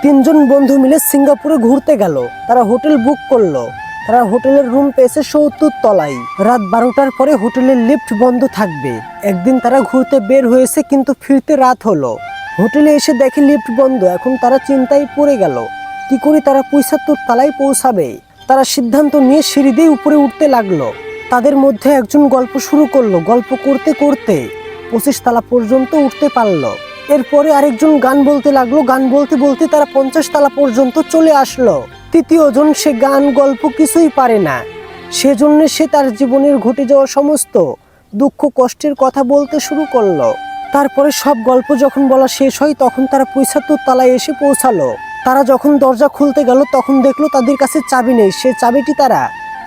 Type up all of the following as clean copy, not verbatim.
তিনজন বন্ধু মিলে সিঙ্গাপুরে ঘুরতে গেল। তারা হোটেল বুক করলো। তারা হোটেলের রুম পেয়েছে ৭০ তলায়। রাত ১২টার পরে হোটেলের লিফট বন্ধ থাকবে। একদিন তারা ঘুরতে বের হয়েছে, কিন্তু ফিরতে রাত হলো। হোটেলে এসে দেখে লিফট বন্ধ। এখন তারা চিন্তায় পড়ে গেল, কি করে তারা ৭৫ তলায় পৌঁছাবে। তারা সিদ্ধান্ত নিয়ে সিঁড়ি দিয়ে উপরে উঠতে লাগলো। তাদের মধ্যে একজন গল্প শুরু করলো। গল্প করতে করতে ২৫ তলা পর্যন্ত উঠতে পারলো। এরপরে আরেকজন গান বলতে লাগলো। গান বলতে বলতে তারা ৫০ তলা পর্যন্ত চলে আসলো। তৃতীয় জন, সে গান গল্প কিছুই পারে না। সেজন্য সে তার জীবনের ঘটে যাওয়া সমস্ত দুঃখ কষ্টের কথা বলতে শুরু করলো। তারপরে সব গল্প যখন বলা শেষ হয়, তখন তারা ৭৫ তলায় এসে পৌঁছালো। তারা যখন দরজা খুলতে গেল, তখন দেখলো তাদের কাছে চাবি নেই। সে চাবিটি তারা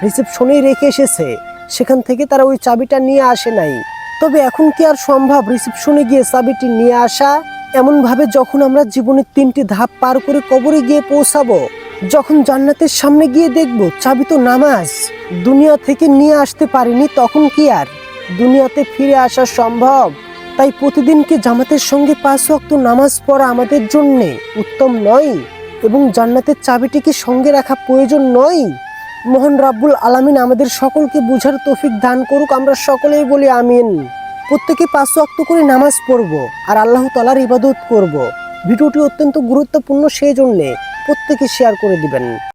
রিসেপশনেই রেখে এসেছে। সেখান থেকে তারা ওই চাবিটা নিয়ে আসে নাই। তবে এখন কি আর সম্ভব রিসেপশনে গিয়ে চাবিটি নিয়ে আসা? এমনভাবে যখন আমরা জীবনের ৩টি ধাপ পার করে কবরে গিয়ে পৌঁছাবো, যখন জান্নাতের সামনে গিয়ে দেখবো চাবি তো নামাজ দুনিয়া থেকে নিয়ে আসতে পারিনি, তখন কি আর দুনিয়াতে ফিরে আসা সম্ভব? তাই প্রতিদিন কি জামাতের সঙ্গে ৫ ওয়াক্ত নামাজ পড়া আমাদের জন্য উত্তম নয়? এবং জান্নাতের চাবিটিকে সঙ্গে রাখা প্রয়োজন নয়? মহান রাব্বুল আলামিন আমাদের সকলকে বুঝার তৌফিক দান করুক। আমরা সকলেই বলি আমিন। প্রত্যেকে ৫ ওয়াক্ত করে নামাজ পড়বো আর আল্লাহ তাআলার ইবাদত করব। ভিডিওটি অত্যন্ত গুরুত্বপূর্ণ, সেই জন্যে প্রত্যেকে শেয়ার করে দিবেন।